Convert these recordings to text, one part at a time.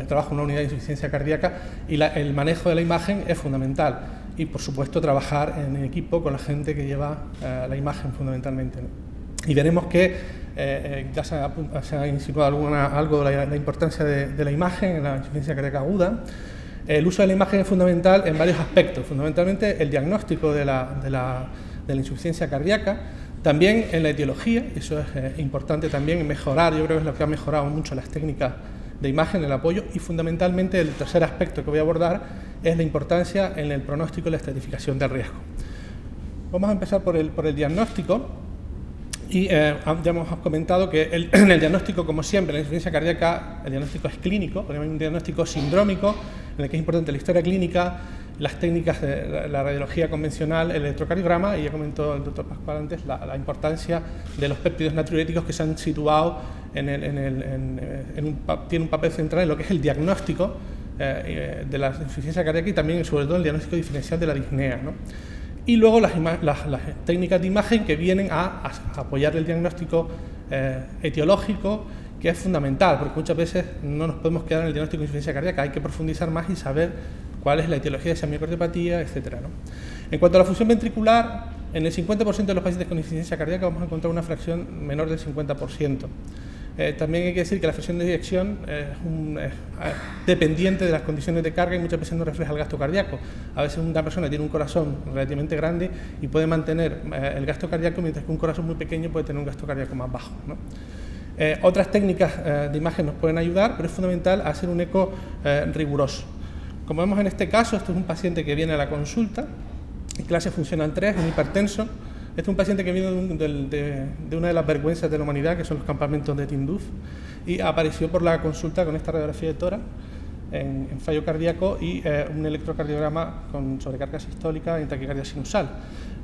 trabajo en una unidad de insuficiencia cardíaca y el manejo de la imagen es fundamental. Y, por supuesto, trabajar en equipo con la gente que lleva la imagen fundamentalmente, ¿no? Y veremos que ya se ha insinuado algo de la importancia de la imagen en la insuficiencia cardíaca aguda. El uso de la imagen es fundamental en varios aspectos, fundamentalmente el diagnóstico de la insuficiencia cardíaca, también en la etiología, eso es importante también mejorar, yo creo que es lo que ha mejorado mucho las técnicas de imagen, el apoyo, y fundamentalmente el tercer aspecto que voy a abordar es la importancia en el pronóstico y la estratificación del riesgo. Vamos a empezar por el diagnóstico. Y ya hemos comentado que en el diagnóstico, como siempre, en la insuficiencia cardíaca, el diagnóstico es clínico, porque hay un diagnóstico sindrómico, en el que es importante la historia clínica, las técnicas de la radiología convencional, el electrocardiograma, y ya comentó el doctor Pascual antes la importancia de los péptidos natriuréticos que se han situado tiene un papel central en lo que es el diagnóstico de la insuficiencia cardíaca y también, sobre todo, el diagnóstico diferencial de la disnea, ¿no? Y luego las técnicas de imagen que vienen a apoyar el diagnóstico etiológico, que es fundamental, porque muchas veces no nos podemos quedar en el diagnóstico de insuficiencia cardíaca, hay que profundizar más y saber cuál es la etiología de esa miocardiopatía, etcétera, ¿no? En cuanto a la función ventricular, en el 50% de los pacientes con insuficiencia cardíaca vamos a encontrar una fracción menor del 50%. También hay que decir que la fracción de eyección es dependiente de las condiciones de carga y muchas veces no refleja el gasto cardíaco. A veces una persona tiene un corazón relativamente grande y puede mantener el gasto cardíaco, mientras que un corazón muy pequeño puede tener un gasto cardíaco más bajo, ¿no? Otras técnicas de imagen nos pueden ayudar, pero es fundamental hacer un eco riguroso. Como vemos en este caso, este es un paciente que viene a la consulta, en clase funcional 3, un hipertenso. Este es un paciente que viene de una de las vergüenzas de la humanidad, que son los campamentos de Tinduf, y apareció por la consulta con esta radiografía de tórax en fallo cardíaco y un electrocardiograma con sobrecarga sistólica y taquicardia sinusal.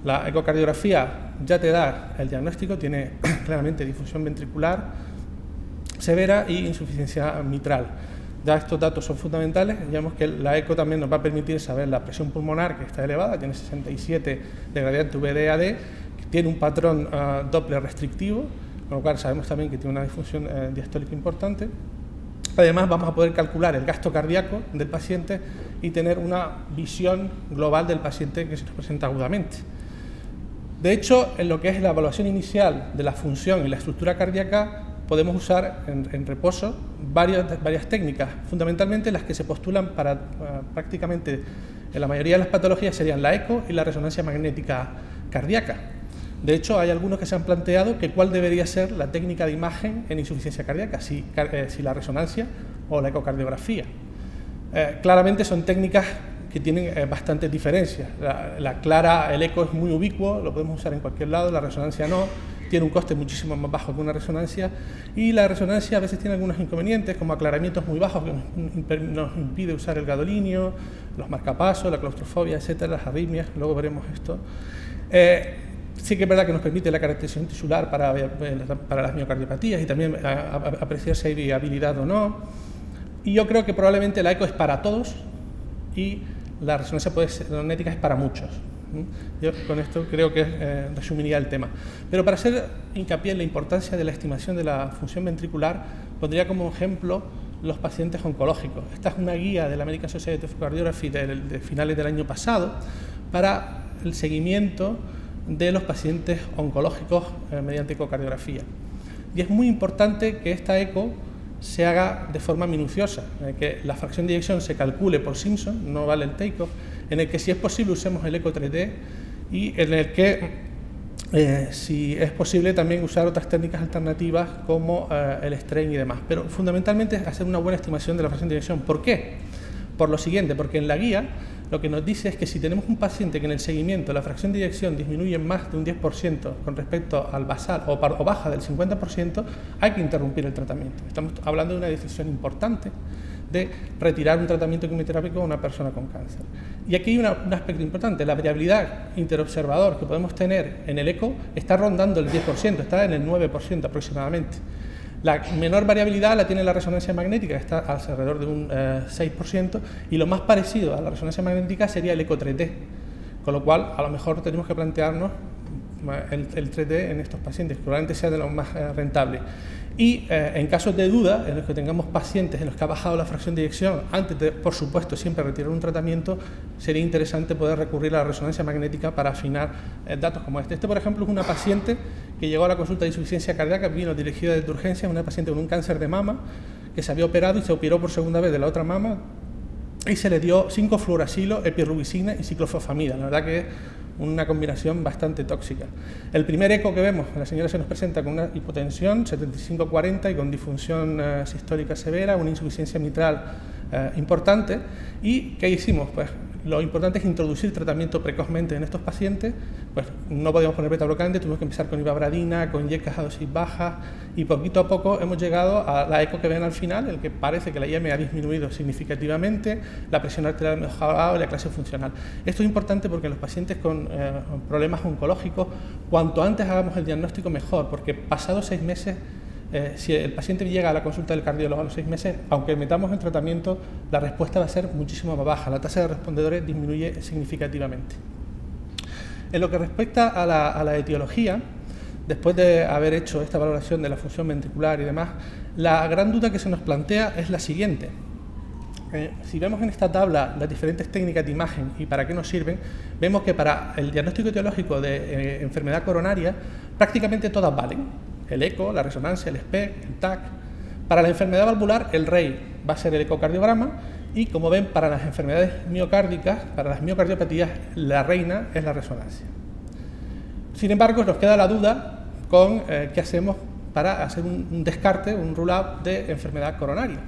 La ecocardiografía ya te da el diagnóstico, tiene claramente difusión ventricular severa y insuficiencia mitral. Ya estos datos son fundamentales. Ya vemos que la eco también nos va a permitir saber la presión pulmonar, que está elevada, tiene 67 de gradiente VD-AD, que tiene un patrón Doppler restrictivo, con lo cual sabemos también que tiene una disfunción diastólica importante. Además, vamos a poder calcular el gasto cardíaco del paciente y tener una visión global del paciente que se nos presenta agudamente. De hecho, en lo que es la evaluación inicial de la función y la estructura cardíaca, podemos usar en reposo varias técnicas, fundamentalmente las que se postulan para prácticamente en la mayoría de las patologías serían la eco y la resonancia magnética cardíaca. De hecho, hay algunos que se han planteado que cuál debería ser la técnica de imagen en insuficiencia cardíaca, si la resonancia o la ecocardiografía. Claramente son técnicas que tienen bastantes diferencias. El eco es muy ubicuo, lo podemos usar en cualquier lado, la resonancia no, tiene un coste muchísimo más bajo que una resonancia, y la resonancia a veces tiene algunos inconvenientes, como aclaramientos muy bajos que nos impide usar el gadolinio, los marcapasos, la claustrofobia, etcétera, las arritmias, luego veremos esto. Sí que es verdad que nos permite la caracterización tisular para las miocardiopatías y también apreciar si hay viabilidad o no. Y yo creo que probablemente la eco es para todos y la resonancia magnética es para muchos. Yo con esto creo que resumiría el tema. Pero para hacer hincapié en la importancia de la estimación de la función ventricular, pondría como ejemplo los pacientes oncológicos. Esta es una guía de la American Society of Cardiography de finales del año pasado para el seguimiento de los pacientes oncológicos mediante ecocardiografía. Y es muy importante que esta eco se haga de forma minuciosa, en el que la fracción de eyección se calcule por Simpson, no vale el take-off, en el que si es posible usemos el eco 3D y en el que si es posible también usar otras técnicas alternativas como el strain y demás. Pero fundamentalmente es hacer una buena estimación de la fracción de eyección. ¿Por qué? Por lo siguiente, porque en la guía lo que nos dice es que si tenemos un paciente que en el seguimiento la fracción de eyección disminuye más de un 10% con respecto al basal o baja del 50%, hay que interrumpir el tratamiento. Estamos hablando de una decisión importante de retirar un tratamiento quimioterápico a una persona con cáncer. Y aquí hay un aspecto importante, la variabilidad interobservador que podemos tener en el eco está rondando el 10%, está en el 9% aproximadamente. La menor variabilidad la tiene la resonancia magnética, que está alrededor de un 6%, y lo más parecido a la resonancia magnética sería el eco 3D, con lo cual a lo mejor tenemos que plantearnos el 3D en estos pacientes, que probablemente sea de los más rentables. Y en casos de duda, en los que tengamos pacientes en los que ha bajado la fracción de eyección, antes de, por supuesto, siempre retirar un tratamiento, sería interesante poder recurrir a la resonancia magnética para afinar datos como este. Este, por ejemplo, es una paciente que llegó a la consulta de insuficiencia cardíaca, vino dirigida desde urgencia, una paciente con un cáncer de mama, que se había operado y se operó por segunda vez de la otra mama, y se le dio 5-fluoracilo, epirubicina y ciclofosfamida. La verdad que es una combinación bastante tóxica. El primer eco que vemos, la señora se nos presenta con una hipotensión 75-40 y con disfunción sistólica severa, una insuficiencia mitral importante. ¿Y qué hicimos? Pues lo importante es introducir tratamiento precozmente en estos pacientes. Pues no podíamos poner beta-bloqueante, tuvimos que empezar con ivabradina, con yecas a dosis baja, y poquito a poco hemos llegado a la eco que ven al final, el que parece que la IM ha disminuido significativamente, la presión arterial ha mejorado y la clase funcional. Esto es importante porque en los pacientes con problemas oncológicos, cuanto antes hagamos el diagnóstico mejor, porque pasados 6 meses, si el paciente llega a la consulta del cardiólogo a los 6 meses, aunque metamos en tratamiento, la respuesta va a ser muchísimo más baja, la tasa de respondedores disminuye significativamente. En lo que respecta a la etiología, después de haber hecho esta valoración de la función ventricular y demás, la gran duda que se nos plantea es la siguiente. Si vemos en esta tabla las diferentes técnicas de imagen y para qué nos sirven, vemos que para el diagnóstico etiológico de enfermedad coronaria prácticamente todas valen. El eco, la resonancia, el SPECT, el TAC. Para la enfermedad valvular, el rey va a ser el ecocardiograma, y como ven, para las enfermedades miocárdicas, para las miocardiopatías, la reina es la resonancia. Sin embargo, nos queda la duda con qué hacemos para hacer un descarte, un rule-out de enfermedad coronaria.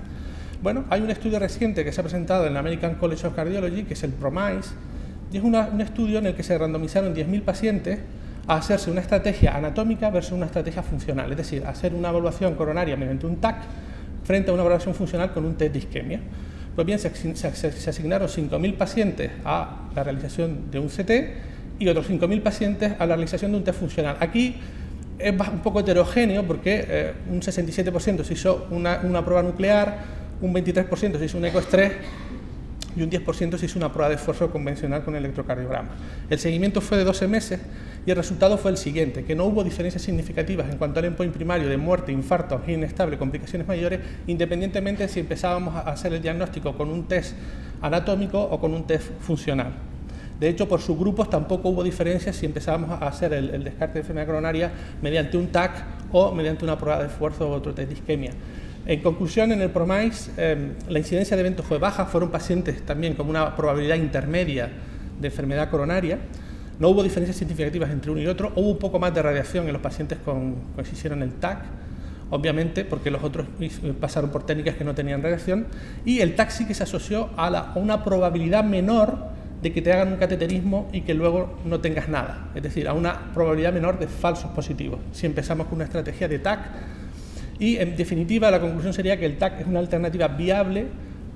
Bueno, hay un estudio reciente que se ha presentado en la American College of Cardiology, que es el PROMISE, y es un estudio en el que se randomizaron 10.000 pacientes a hacerse una estrategia anatómica versus una estrategia funcional, es decir, hacer una evaluación coronaria mediante un TAC frente a una evaluación funcional con un test de isquemia. Pues bien, se asignaron 5.000 pacientes a la realización de un CT y otros 5.000 pacientes a la realización de un test funcional. Aquí es un poco heterogéneo porque un 67% se hizo una prueba nuclear, un 23% se hizo un ecoestrés y un 10% se hizo una prueba de esfuerzo convencional con electrocardiograma. El seguimiento fue de 12 meses y el resultado fue el siguiente, que no hubo diferencias significativas en cuanto al endpoint primario de muerte, infarto, angina inestable, complicaciones mayores, independientemente de si empezábamos a hacer el diagnóstico con un test anatómico o con un test funcional. De hecho, por subgrupos tampoco hubo diferencias si empezábamos a hacer el descarte de enfermedad coronaria mediante un TAC o mediante una prueba de esfuerzo o otro test de isquemia. En conclusión, en el PROMISE, la incidencia de eventos fue baja, fueron pacientes también con una probabilidad intermedia de enfermedad coronaria, no hubo diferencias significativas entre uno y otro, hubo un poco más de radiación en los pacientes que se hicieron el TAC, obviamente porque los otros pasaron por técnicas que no tenían radiación, y el TAC sí que se asoció a una probabilidad menor de que te hagan un cateterismo y que luego no tengas nada, es decir, a una probabilidad menor de falsos positivos, si empezamos con una estrategia de TAC. Y, en definitiva, la conclusión sería que el TAC es una alternativa viable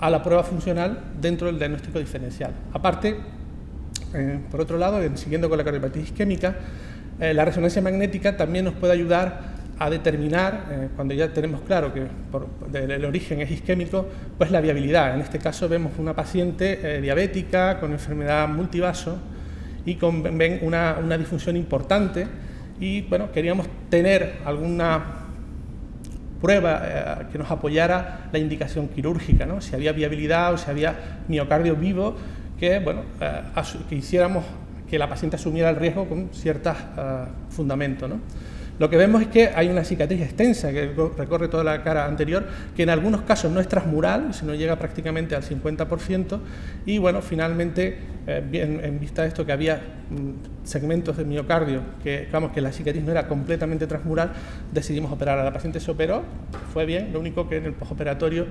a la prueba funcional dentro del diagnóstico diferencial. Aparte, por otro lado, siguiendo con la cardiopatía isquémica, la resonancia magnética también nos puede ayudar a determinar, cuando ya tenemos claro que el origen es isquémico, pues la viabilidad. En este caso vemos una paciente diabética con enfermedad multivaso y con una disfunción importante, y bueno, queríamos tener alguna prueba que nos apoyara la indicación quirúrgica, ¿no? Si había viabilidad o si había miocardio vivo, que, bueno, que hiciéramos que la paciente asumiera el riesgo con ciertos fundamentos, ¿no? Lo que vemos es que hay una cicatriz extensa que recorre toda la cara anterior, que en algunos casos no es transmural, sino llega prácticamente al 50%, y bueno, finalmente, en vista de esto que había segmentos de miocardio, que la cicatriz no era completamente transmural, decidimos operar. A la paciente se operó, fue bien, lo único que en el postoperatorio,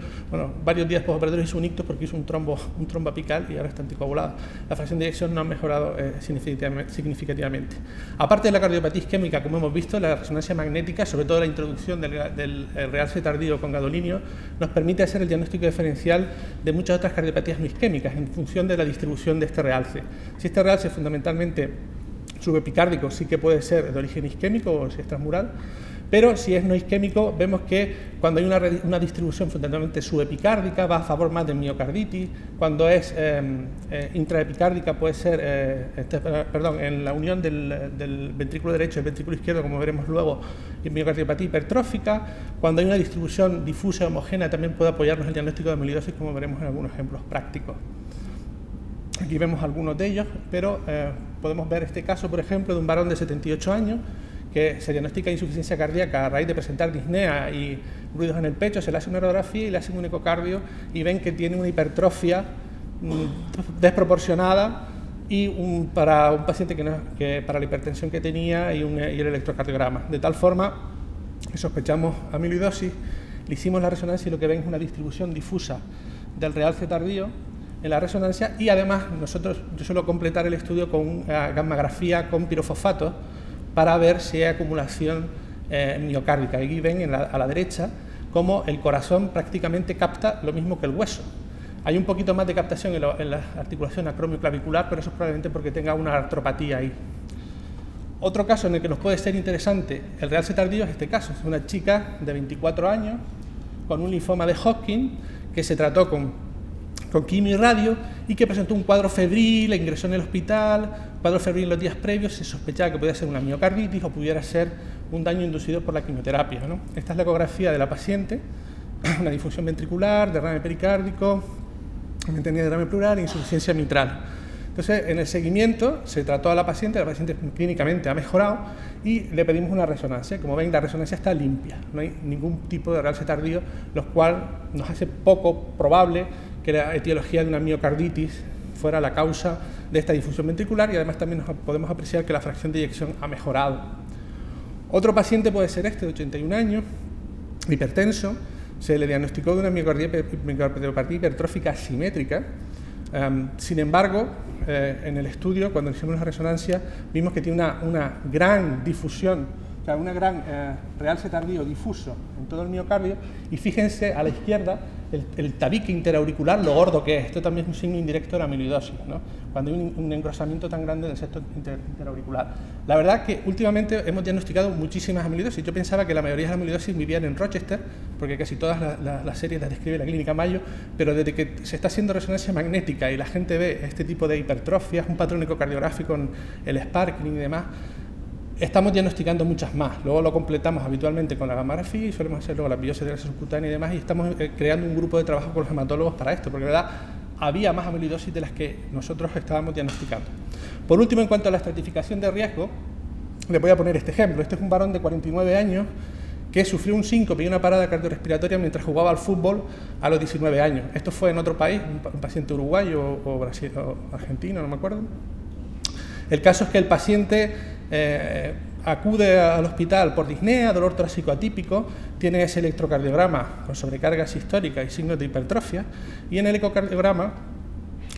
varios días postoperatorios hizo un ictus porque hizo un trombo apical y ahora está anticoagulada. La fracción de eyección no ha mejorado significativamente. Aparte de la cardiopatía isquémica, como hemos visto, la resonancia magnética, sobre todo la introducción del realce tardío con gadolinio, nos permite hacer el diagnóstico diferencial de muchas otras cardiopatías no isquémicas en función de la distribución de este realce. Si este realce fundamentalmente subepicárdico, sí que puede ser de origen isquémico o si es transmural, pero si es no isquémico, vemos que cuando hay una distribución fundamentalmente subepicárdica va a favor más de miocarditis, cuando es intraepicárdica puede ser, en la unión del ventrículo derecho y el ventrículo izquierdo, como veremos luego, y miocardiopatía hipertrófica, cuando hay una distribución difusa homogénea también puede apoyarnos el diagnóstico de amiloidosis, como veremos en algunos ejemplos prácticos. Aquí vemos algunos de ellos, pero podemos ver este caso, por ejemplo, de un varón de 78 años que se diagnostica insuficiencia cardíaca a raíz de presentar disnea y ruidos en el pecho, se le hace una radiografía y le hacen un ecocardio y ven que tiene una hipertrofia desproporcionada y para un paciente que para la hipertensión que tenía y el electrocardiograma. De tal forma que sospechamos amiloidosis, le hicimos la resonancia y lo que ven es una distribución difusa del realce tardío en la resonancia, y además yo suelo completar el estudio con una gammagrafía con pirofosfato para ver si hay acumulación miocárdica. Aquí ven a la derecha cómo el corazón prácticamente capta lo mismo que el hueso. Hay un poquito más de captación en la articulación acromioclavicular, pero eso es probablemente porque tenga una artropatía ahí. Otro caso en el que nos puede ser interesante el realce tardío es este caso. Es una chica de 24 años con un linfoma de Hodgkin que se trató con quimio y radio y que presentó un cuadro febril, la ingresó en el hospital, cuadro febril en los días previos, se sospechaba que podía ser una miocarditis o pudiera ser un daño inducido por la quimioterapia, ¿no? Esta es la ecografía de la paciente, una difusión ventricular, derrame pericárdico, tenía derrame pleural e insuficiencia mitral. Entonces, en el seguimiento se trató a la paciente clínicamente ha mejorado y le pedimos una resonancia. Como ven, la resonancia está limpia, no hay ningún tipo de realce tardío, lo cual nos hace poco probable que la etiología de una miocarditis fuera la causa de esta difusión ventricular, y además también podemos apreciar que la fracción de eyección ha mejorado. Otro paciente puede ser de 81 años, hipertenso, se le diagnosticó de una miocardiopatía hipertrófica asimétrica. Sin embargo, en el estudio, cuando hicimos la resonancia, vimos que tiene una gran difusión, o sea, una gran realce tardío difuso en todo el miocardio, y fíjense a la izquierda el tabique interauricular, lo gordo que es. Esto también es un signo indirecto de la amiloidosis, ¿no? Cuando hay un engrosamiento tan grande del septo interauricular. La verdad es que últimamente hemos diagnosticado muchísimas amiloidosis. Yo pensaba que la mayoría de las amiloidosis vivían en Rochester, porque casi todas las series las describe la Clínica Mayo, pero desde que se está haciendo resonancia magnética y la gente ve este tipo de hipertrofias, un patrón ecocardiográfico en el sparkling y demás, estamos diagnosticando muchas más. Luego lo completamos habitualmente con la gammagrafía y solemos hacer luego la biopsia de grasa subcutánea y demás, y estamos creando un grupo de trabajo con los hematólogos para esto, porque de verdad había más amiloidosis de las que nosotros estábamos diagnosticando. Por último, en cuanto a la estratificación de riesgo, les voy a poner este ejemplo. Este es un varón de 49 años que sufrió un síncope y una parada cardiorrespiratoria mientras jugaba al fútbol a los 19 años. Esto fue en otro país, un paciente uruguayo o Brasil, o argentino, no me acuerdo. El caso es que el paciente acude al hospital por disnea, dolor torácico atípico, tiene ese electrocardiograma con sobrecarga sistólica y signos de hipertrofia, y en el ecocardiograma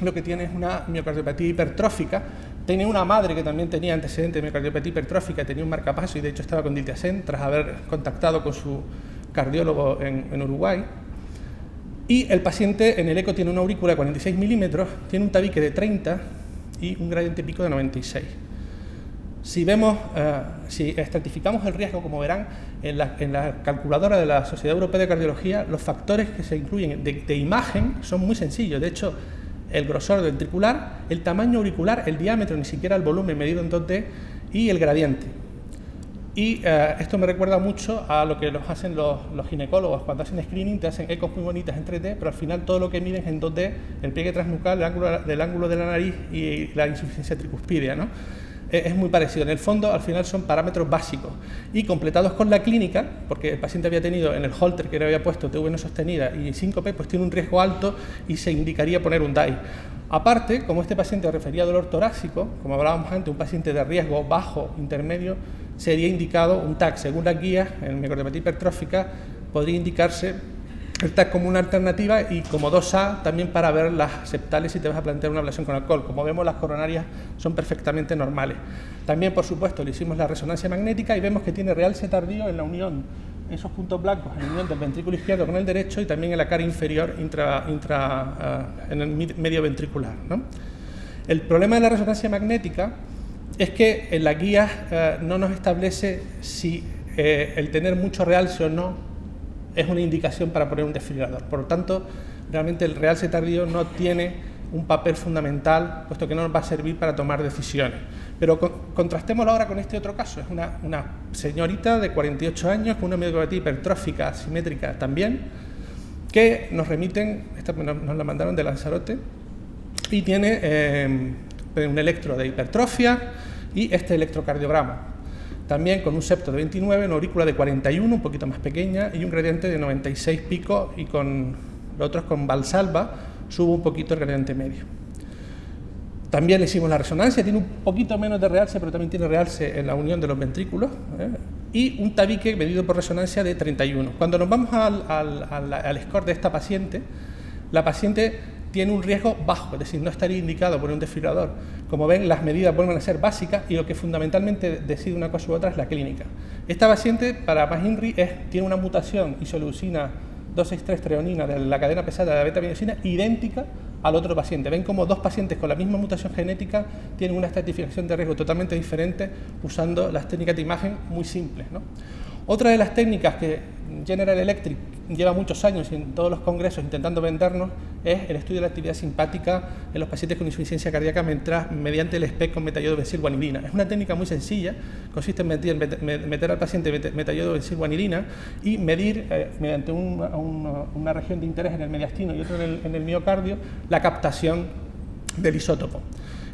lo que tiene es una miocardiopatía hipertrófica. Tenía una madre que también tenía antecedentes de miocardiopatía hipertrófica, tenía un marcapaso y de hecho estaba con diltiazem tras haber contactado con su cardiólogo en Uruguay. Y el paciente en el eco tiene una aurícula de 46 milímetros, tiene un tabique de 30 y un gradiente pico de 96. Si estratificamos el riesgo, como verán, en la calculadora de la Sociedad Europea de Cardiología, los factores que se incluyen de imagen son muy sencillos. De hecho, el grosor ventricular, el tamaño auricular, el diámetro, ni siquiera el volumen medido en 2D, y el gradiente. Y esto me recuerda mucho a lo que los hacen los ginecólogos cuando hacen screening, te hacen ecos muy bonitas en 3D, pero al final todo lo que miden es en 2D, el pliegue transnucal, el ángulo de la nariz y la insuficiencia tricuspidea, ¿no? Es muy parecido. En el fondo, al final son parámetros básicos y completados con la clínica, porque el paciente había tenido en el Holter que le había puesto TV no sostenida y síncope, pues tiene un riesgo alto y se indicaría poner un DAI. Aparte, como este paciente refería a dolor torácico, como hablábamos antes, un paciente de riesgo bajo, intermedio, sería indicado un TAC. Según las guías, en miocardiopatía hipertrófica podría indicarse el TAC como una alternativa y como 2A también para ver las septales si te vas a plantear una ablación con alcohol. Como vemos, las coronarias son perfectamente normales. También, por supuesto, le hicimos la resonancia magnética y vemos que tiene realce tardío en la unión, esos puntos blancos, en la unión del ventrículo izquierdo con el derecho y también en la cara inferior en el medio ventricular, ¿no? El problema de la resonancia magnética es que en la guía no nos establece si el tener mucho realce o no es una indicación para poner un desfibrilador. Por lo tanto, realmente el realce tardío no tiene un papel fundamental, puesto que no nos va a servir para tomar decisiones. Pero contrastémoslo ahora con este otro caso. Es una señorita de 48 años con una miocardiopatia hipertrófica asimétrica también, que nos remiten, esta nos la mandaron de Lanzarote, y tiene un electro de hipertrofia y este electrocardiograma. También con un septo de 29, una aurícula de 41, un poquito más pequeña, y un gradiente de 96 pico, y con los otros con Valsalva subo un poquito el gradiente medio. También le hicimos la resonancia, tiene un poquito menos de realce, pero también tiene realce en la unión de los ventrículos, y un tabique medido por resonancia de 31. Cuando nos vamos al score de esta paciente, la paciente tiene un riesgo bajo, es decir, no estaría indicado por un desfibrilador. Como ven, las medidas vuelven a ser básicas y lo que fundamentalmente decide una cosa u otra es la clínica. Esta paciente, para McInry, tiene una mutación isoleucina 263-treonina de la cadena pesada de la beta-adenosina idéntica al otro paciente. Ven como dos pacientes con la misma mutación genética tienen una estratificación de riesgo totalmente diferente usando las técnicas de imagen muy simples, ¿no? Otra de las técnicas que General Electric lleva muchos años en todos los congresos intentando vendernos es el estudio de la actividad simpática en los pacientes con insuficiencia cardíaca mediante el SPECT con metayodobensilguanilina. Es una técnica muy sencilla, consiste en meter al paciente metayodobensilguanilina y medir mediante una región de interés en el mediastino y otra en el miocardio la captación del isótopo.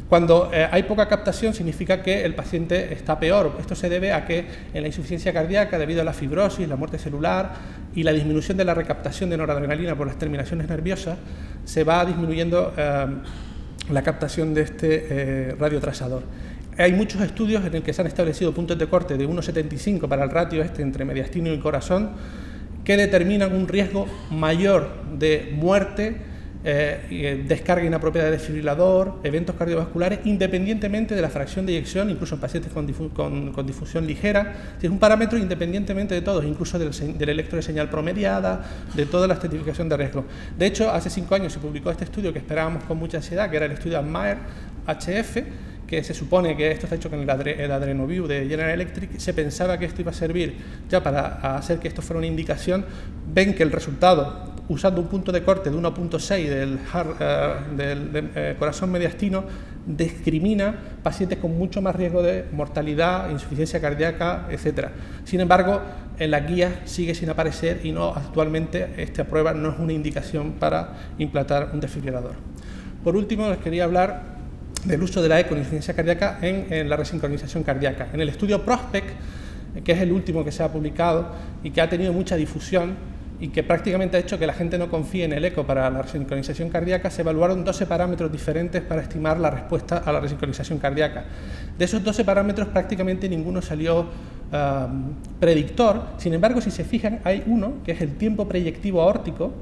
Cuando hay poca captación significa que el paciente está peor. Esto se debe a que en la insuficiencia cardíaca, debido a la fibrosis, la muerte celular y la disminución de la recaptación de noradrenalina por las terminaciones nerviosas, se va disminuyendo la captación de este radiotrasador. Hay muchos estudios en los que se han establecido puntos de corte de 1,75 para el ratio entre mediastino y corazón, que determinan un riesgo mayor de muerte, descarga inapropiada de desfibrilador, eventos cardiovasculares, independientemente de la fracción de eyección, incluso en pacientes con difusión ligera. Es un parámetro independientemente de todos, incluso del electro de señal promediada, de toda la estratificación de riesgo. De hecho, hace 5 años se publicó este estudio que esperábamos con mucha ansiedad, que era el estudio ADMIRE HF, que se supone que esto está hecho con el AdrenoView de General Electric. Se pensaba que esto iba a servir ya para hacer que esto fuera una indicación. Ven que el resultado, usando un punto de corte de 1,6 del corazón mediastino, discrimina pacientes con mucho más riesgo de mortalidad, insuficiencia cardíaca, etc. Sin embargo, en las guías sigue sin aparecer y actualmente esta prueba no es una indicación para implantar un desfibrilador. Por último, les quería hablar del uso de la eco en insuficiencia cardíaca en la resincronización cardíaca. En el estudio PROSPECT, que es el último que se ha publicado y que ha tenido mucha difusión y que prácticamente ha hecho que la gente no confíe en el eco para la resincronización cardíaca, se evaluaron 12 parámetros diferentes para estimar la respuesta a la resincronización cardíaca. De esos 12 parámetros prácticamente ninguno salió predictor. Sin embargo, si se fijan, hay uno que es el tiempo proyectivo aórtico,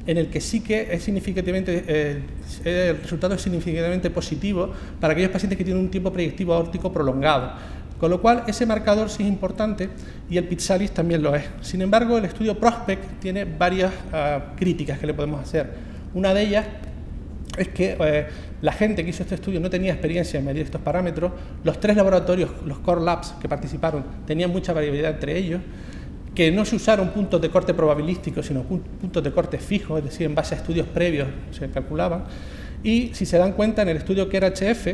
en el que sí que es significativamente, el resultado es significativamente positivo para aquellos pacientes que tienen un tiempo proyectivo aórtico prolongado. Con lo cual, ese marcador sí es importante y el Pizzalis también lo es. Sin embargo, el estudio PROSPECT tiene varias críticas que le podemos hacer. Una de ellas es que la gente que hizo este estudio no tenía experiencia en medir estos parámetros. Los 3 laboratorios, los Core Labs que participaron, tenían mucha variabilidad entre ellos, que no se usaron puntos de corte probabilísticos, sino puntos de corte fijos, es decir, en base a estudios previos se calculaban. Y si se dan cuenta, en el estudio que era HF,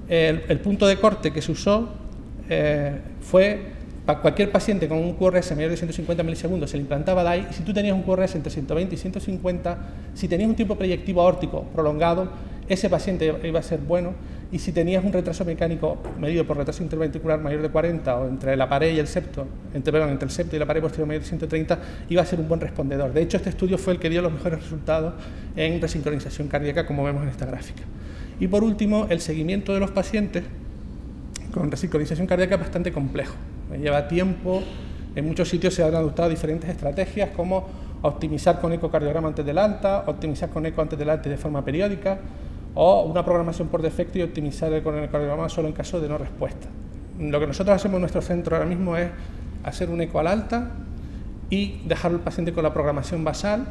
el punto de corte que se usó fue para cualquier paciente con un QRS mayor de 150 milisegundos, se le implantaba DAI, y si tú tenías un QRS entre 120 y 150, si tenías un tiempo proyectivo aórtico prolongado, ese paciente iba a ser bueno, y si tenías un retraso mecánico medido por retraso interventricular mayor de 40 o entre la pared y el septo, entre el septo y la pared posterior mayor de 130, iba a ser un buen respondedor. De hecho, este estudio fue el que dio los mejores resultados en resincronización cardíaca, como vemos en esta gráfica. Y por último, el seguimiento de los pacientes con resincronización cardíaca es bastante complejo. Lleva tiempo, en muchos sitios se han adoptado diferentes estrategias como optimizar con ecocardiograma antes del alta, optimizar con eco antes del alta de forma periódica, o una programación por defecto y optimizar con el cardiograma solo en caso de no respuesta. Lo que nosotros hacemos en nuestro centro ahora mismo es hacer un eco al alta y dejar al paciente con la programación basal,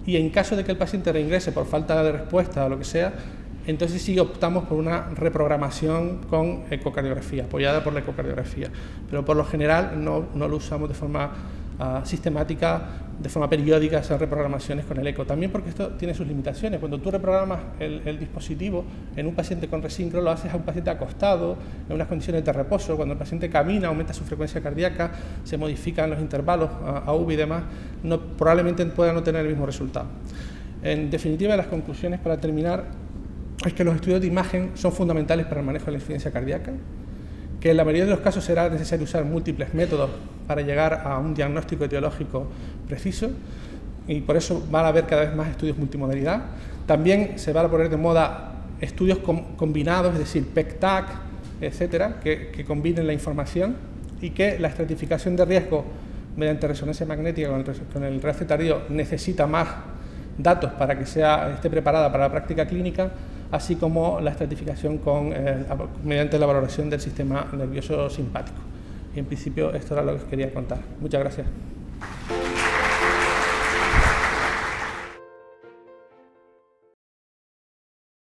y en caso de que el paciente reingrese por falta de respuesta o lo que sea, entonces sí optamos por una reprogramación con ecocardiografía, apoyada por la ecocardiografía. Pero por lo general no lo usamos de forma sistemática, de forma periódica, esas reprogramaciones con el eco. También porque esto tiene sus limitaciones. Cuando tú reprogramas el dispositivo en un paciente con resincro, lo haces a un paciente acostado, en unas condiciones de reposo. Cuando el paciente camina, aumenta su frecuencia cardíaca, se modifican los intervalos AV y demás, probablemente pueda no tener el mismo resultado. En definitiva, las conclusiones para terminar es que los estudios de imagen son fundamentales para el manejo de la insuficiencia cardíaca, que en la mayoría de los casos será necesario usar múltiples métodos para llegar a un diagnóstico etiológico preciso, y por eso van a haber cada vez más estudios multimodalidad. También se van a poner de moda estudios combinados, es decir, PEC-TAC, etcétera, que combinen la información, y que la estratificación de riesgo mediante resonancia magnética con el RAC tardío necesita más datos para que esté preparada para la práctica clínica, así como la estratificación mediante la valoración del sistema nervioso simpático. Y en principio esto era lo que os quería contar. Muchas gracias.